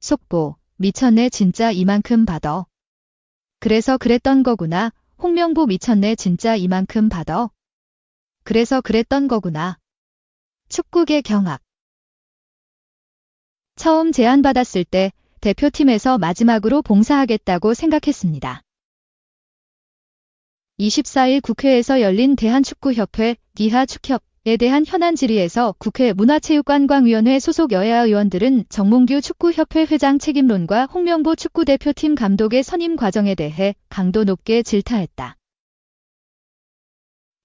속보, 미쳤네 진짜 이만큼 받아. 그래서 그랬던 거구나. 홍명보 미쳤네 진짜 이만큼 받아. 그래서 그랬던 거구나. 축구계 경악. 처음 제안받았을 때 대표팀에서 마지막으로 봉사하겠다고 생각했습니다. 24일 국회에서 열린 대한축구협회 디하축협에 대한 현안 질의에서 국회 문화체육관광위원회 소속 여야 의원들은 정몽규 축구협회 회장 책임론과 홍명보 축구대표팀 감독의 선임 과정에 대해 강도 높게 질타했다.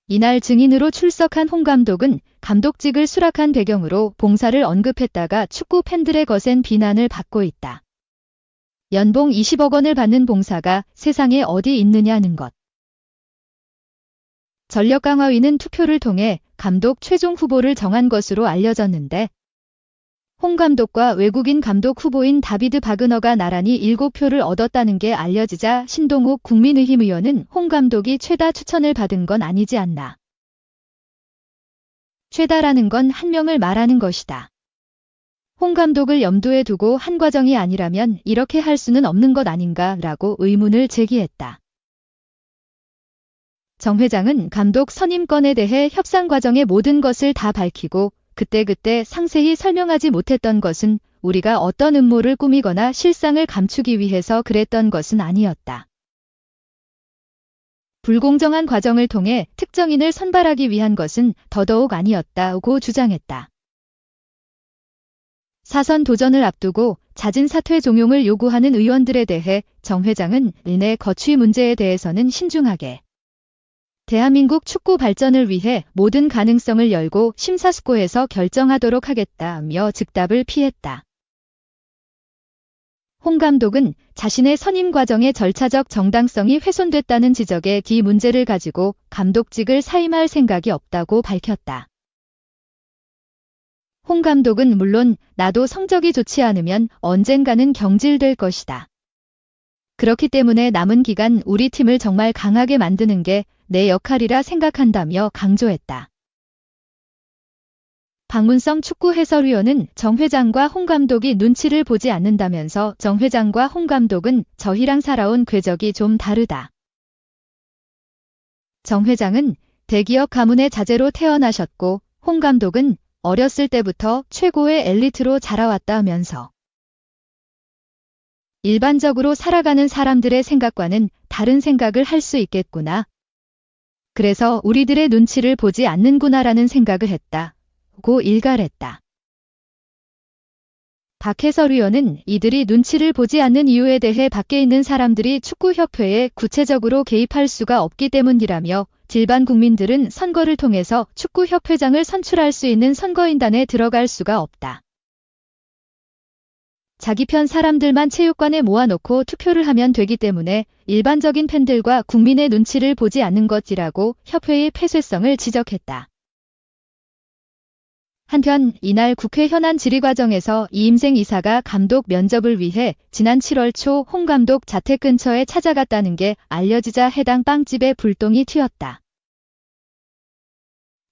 이날 증인으로 출석한 홍 감독은 감독직을 수락한 배경으로 봉사를 언급했다가 축구 팬들의 거센 비난을 받고 있다. 연봉 20억 원을 받는 봉사가 세상에 어디 있느냐는 것. 전력강화위는 투표를 통해 감독 최종 후보를 정한 것으로 알려졌는데 홍 감독과 외국인 감독 후보인 다비드 바그너가 나란히 7표를 얻었다는 게 알려지자 신동욱 국민의힘 의원은 홍 감독이 최다 추천을 받은 건 아니지 않나. 최다라는 건 한 명을 말하는 것이다. 홍 감독을 염두에 두고 한 과정이 아니라면 이렇게 할 수는 없는 것 아닌가라고 의문을 제기했다. 정 회장은 감독 선임건에 대해 협상 과정의 모든 것을 다 밝히고 그때그때 상세히 설명하지 못했던 것은 우리가 어떤 음모를 꾸미거나 실상을 감추기 위해서 그랬던 것은 아니었다. 불공정한 과정을 통해 특정인을 선발하기 위한 것은 더더욱 아니었다고 주장했다. 사선 도전을 앞두고 잦은 사퇴 종용을 요구하는 의원들에 대해 정 회장은 내 거취 문제에 대해서는 신중하게 대한민국 축구 발전을 위해 모든 가능성을 열고 심사숙고해서 결정하도록 하겠다며 즉답을 피했다. 홍 감독은 자신의 선임 과정의 절차적 정당성이 훼손됐다는 지적에 이 문제를 가지고 감독직을 사임할 생각이 없다고 밝혔다. 홍 감독은 물론 나도 성적이 좋지 않으면 언젠가는 경질될 것이다. 그렇기 때문에 남은 기간 우리 팀을 정말 강하게 만드는 게 내 역할이라 생각한다며 강조했다. 박문성 축구 해설위원은 정 회장과 홍 감독이 눈치를 보지 않는다면서 정 회장과 홍 감독은 저희랑 살아온 궤적이 좀 다르다. 정 회장은 대기업 가문의 자제로 태어나셨고 홍 감독은 어렸을 때부터 최고의 엘리트로 자라왔다면서 일반적으로 살아가는 사람들의 생각과는 다른 생각을 할 수 있겠구나. 그래서 우리들의 눈치를 보지 않는구나라는 생각을 했다고 일갈했다. 박 해설위원은 이들이 눈치를 보지 않는 이유에 대해 밖에 있는 사람들이 축구협회에 구체적으로 개입할 수가 없기 때문이라며 일반 국민들은 선거를 통해서 축구협회장을 선출할 수 있는 선거인단에 들어갈 수가 없다. 자기 편 사람들만 체육관에 모아놓고 투표를 하면 되기 때문에 일반적인 팬들과 국민의 눈치를 보지 않는 것이라고 협회의 폐쇄성을 지적했다. 한편 이날 국회 현안 질의 과정에서 이임생 이사가 감독 면접을 위해 지난 7월 초 홍 감독 자택 근처에 찾아갔다는 게 알려지자 해당 빵집에 불똥이 튀었다.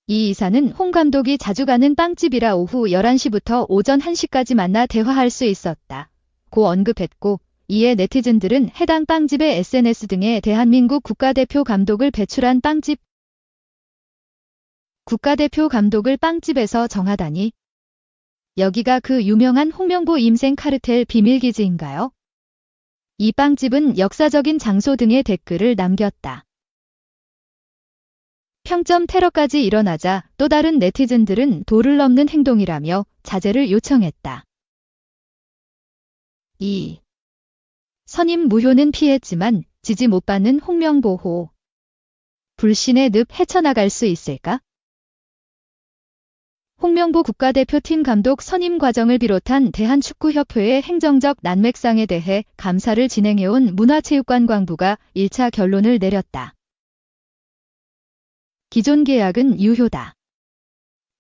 이 이사는 홍 감독이 자주 가는 빵집이라 오후 11시부터 오전 1시까지 만나 대화할 수 있었다고 언급했고 이에 네티즌들은 해당 빵집의 SNS 등에 대한민국 국가대표 감독을 배출한 빵집 국가대표 감독을 빵집에서 정하다니 여기가 그 유명한 홍명보 임생 카르텔 비밀기지인가요? 이 빵집은 역사적인 장소 등의 댓글을 남겼다. 평점 테러까지 일어나자 또 다른 네티즌들은 도를 넘는 행동이라며 자제를 요청했다. 2. 선임 무효는 피했지만 지지 못 받는 홍명보호. 불신의 늪 헤쳐나갈 수 있을까? 홍명보 국가대표팀 감독 선임 과정을 비롯한 대한축구협회의 행정적 난맥상에 대해 감사를 진행해온 문화체육관광부가 1차 결론을 내렸다. 기존 계약은 유효다.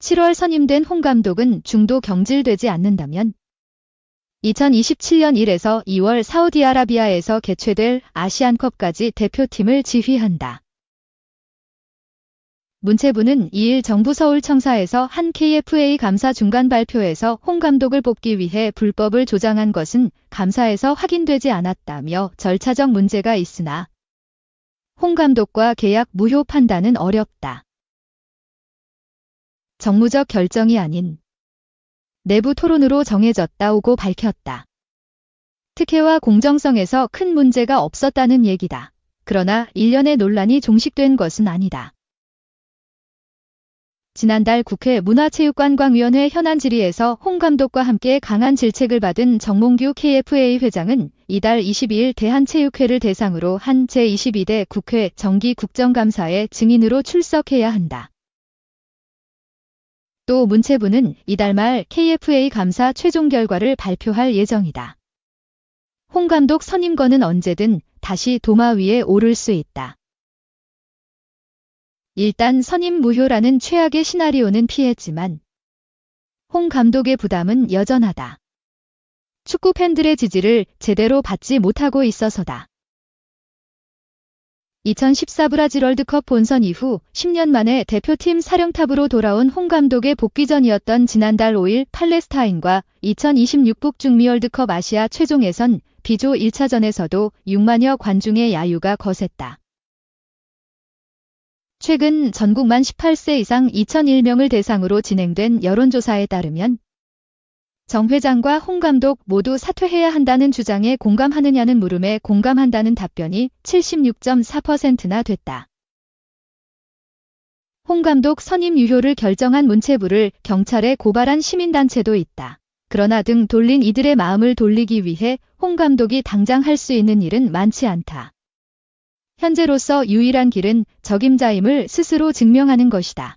7월 선임된 홍 감독은 중도 경질되지 않는다면 2027년 1에서 2월 사우디아라비아에서 개최될 아시안컵까지 대표팀을 지휘한다. 문체부는 2일 정부 서울청사에서 한 KFA 감사 중간 발표에서 홍 감독을 뽑기 위해 불법을 조장한 것은 감사에서 확인되지 않았다며 절차적 문제가 있으나 홍 감독과 계약 무효 판단은 어렵다. 정무적 결정이 아닌 내부 토론으로 정해졌다고 밝혔다. 특혜와 공정성에서 큰 문제가 없었다는 얘기다. 그러나 일련의 논란이 종식된 것은 아니다. 지난달 국회 문화체육관광위원회 현안 질의에서 홍 감독과 함께 강한 질책을 받은 정몽규 KFA 회장은 이달 22일 대한체육회를 대상으로 한 제22대 국회 정기국정감사에 증인으로 출석해야 한다. 또 문체부는 이달 말 KFA 감사 최종 결과를 발표할 예정이다. 홍 감독 선임권은 언제든 다시 도마 위에 오를 수 있다. 일단 선임 무효라는 최악의 시나리오는 피했지만 홍 감독의 부담은 여전하다. 축구 팬들의 지지를 제대로 받지 못하고 있어서다. 2014 브라질 월드컵 본선 이후 10년 만에 대표팀 사령탑으로 돌아온 홍 감독의 복귀전이었던 지난달 5일 팔레스타인과 2026 북중미 월드컵 아시아 최종 예선 B조 1차전에서도 6만여 관중의 야유가 거셌다. 최근 전국 만 18세 이상 2001명을 대상으로 진행된 여론조사에 따르면 정 회장과 홍 감독 모두 사퇴해야 한다는 주장에 공감하느냐는 물음에 공감한다는 답변이 76.4%나 됐다. 홍 감독 선임 유효를 결정한 문체부를 경찰에 고발한 시민단체도 있다. 그러나 등 돌린 이들의 마음을 돌리기 위해 홍 감독이 당장 할 수 있는 일은 많지 않다. 현재로서 유일한 길은 적임자임을 스스로 증명하는 것이다.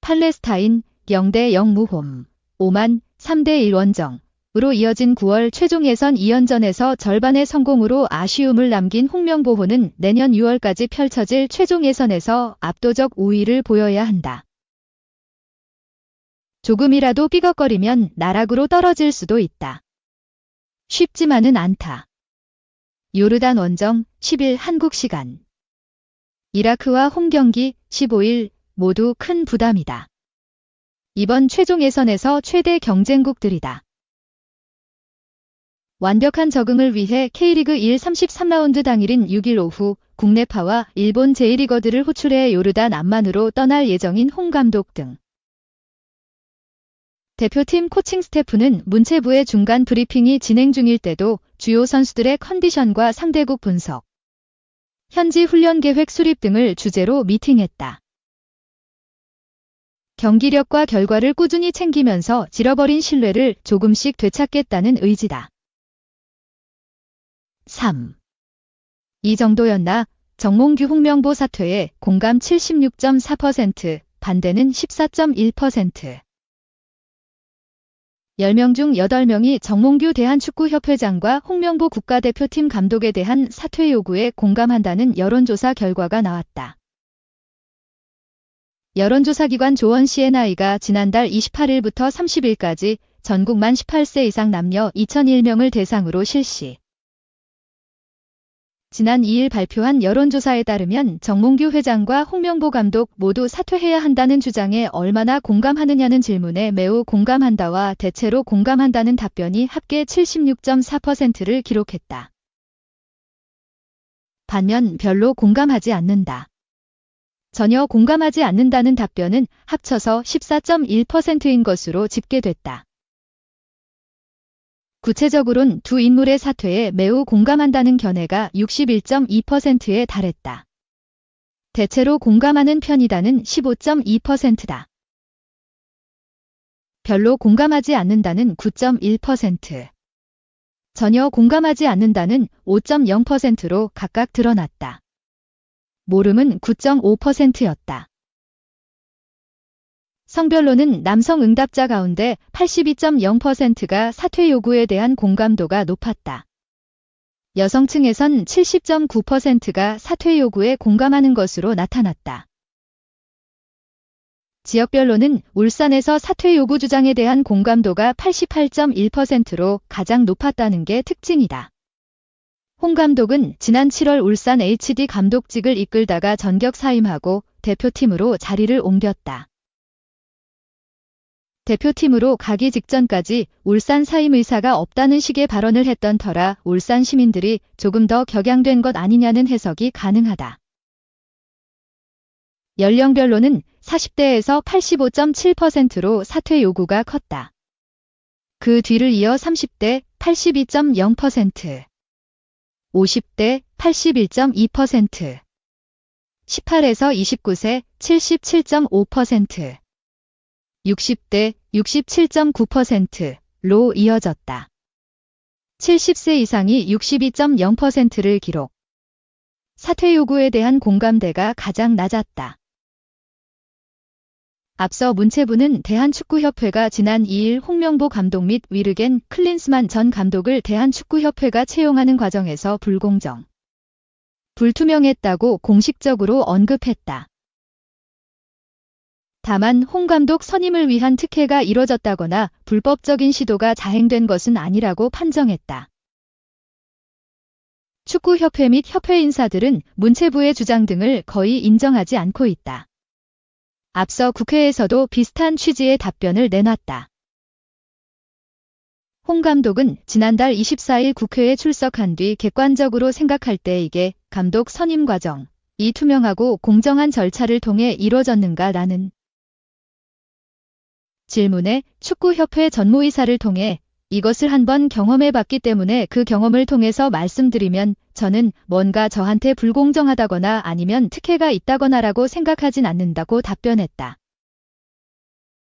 팔레스타인 0대0 무홈, 오만 3대1 원정으로 이어진 9월 최종 예선 2연전에서 절반의 성공으로 아쉬움을 남긴 홍명보호는 내년 6월까지 펼쳐질 최종 예선에서 압도적 우위를 보여야 한다. 조금이라도 삐걱거리면 나락으로 떨어질 수도 있다. 쉽지만은 않다. 요르단 원정 10일 한국 시간. 이라크와 홈 경기 15일 모두 큰 부담이다. 이번 최종 예선에서 최대 경쟁국들이다. 완벽한 적응을 위해 K리그 1 33라운드 당일인 6일 오후 국내파와 일본 제1리거들을 호출해 요르단 암만으로 떠날 예정인 홍 감독 등 대표팀 코칭 스태프는 문체부의 중간 브리핑이 진행 중일 때도 주요 선수들의 컨디션과 상대국 분석, 현지 훈련 계획 수립 등을 주제로 미팅했다. 경기력과 결과를 꾸준히 챙기면서 잃어버린 신뢰를 조금씩 되찾겠다는 의지다. 3. 이 정도였나? 정몽규 홍명보 사퇴에 공감 76.4%, 반대는 14.1%. 10명 중 8명이 정몽규 대한축구협회장과 홍명보 국가대표팀 감독에 대한 사퇴 요구에 공감한다는 여론조사 결과가 나왔다. 여론조사기관 조원 CNI가 지난달 28일부터 30일까지 전국 만 18세 이상 남녀 2001명을 대상으로 실시. 지난 2일 발표한 여론조사에 따르면 정몽규 회장과 홍명보 감독 모두 사퇴해야 한다는 주장에 얼마나 공감하느냐는 질문에 매우 공감한다와 대체로 공감한다는 답변이 합계 76.4%를 기록했다. 반면 별로 공감하지 않는다. 전혀 공감하지 않는다는 답변은 합쳐서 14.1%인 것으로 집계됐다. 구체적으론 두 인물의 사퇴에 매우 공감한다는 견해가 61.2%에 달했다. 대체로 공감하는 편이다는 15.2%다. 별로 공감하지 않는다는 9.1%, 전혀 공감하지 않는다는 5.0%로 각각 드러났다. 모름은 9.5%였다. 성별로는 남성 응답자 가운데 82.0%가 사퇴 요구에 대한 공감도가 높았다. 여성층에선 70.9%가 사퇴 요구에 공감하는 것으로 나타났다. 지역별로는 울산에서 사퇴 요구 주장에 대한 공감도가 88.1%로 가장 높았다는 게 특징이다. 홍 감독은 지난 7월 울산 HD 감독직을 이끌다가 전격 사임하고 대표팀으로 자리를 옮겼다. 대표팀으로 가기 직전까지 울산 사임 의사가 없다는 식의 발언을 했던 터라 울산 시민들이 조금 더 격양된 것 아니냐는 해석이 가능하다. 연령별로는 40대에서 85.7%로 사퇴 요구가 컸다. 그 뒤를 이어 30대 82.0%, 50대 81.2%, 18에서 29세 77.5%, 60대 67.9%로 이어졌다. 70세 이상이 62.0%를 기록. 사퇴 요구에 대한 공감대가 가장 낮았다. 앞서 문체부는 대한축구협회가 지난 2일 홍명보 감독 및 위르겐 클린스만 전 감독을 대한축구협회가 채용하는 과정에서 불공정, 불투명했다고 공식적으로 언급했다. 다만 홍 감독 선임을 위한 특혜가 이뤄졌다거나 불법적인 시도가 자행된 것은 아니라고 판정했다. 축구협회 및 협회 인사들은 문체부의 주장 등을 거의 인정하지 않고 있다. 앞서 국회에서도 비슷한 취지의 답변을 내놨다. 홍 감독은 지난달 24일 국회에 출석한 뒤 객관적으로 생각할 때 이게 감독 선임 과정이 투명하고 공정한 절차를 통해 이뤄졌는가라는 질문에 축구협회 전무이사를 통해 이것을 한번 경험해봤기 때문에 그 경험을 통해서 말씀드리면 저는 뭔가 저한테 불공정하다거나 아니면 특혜가 있다거나라고 생각하진 않는다고 답변했다.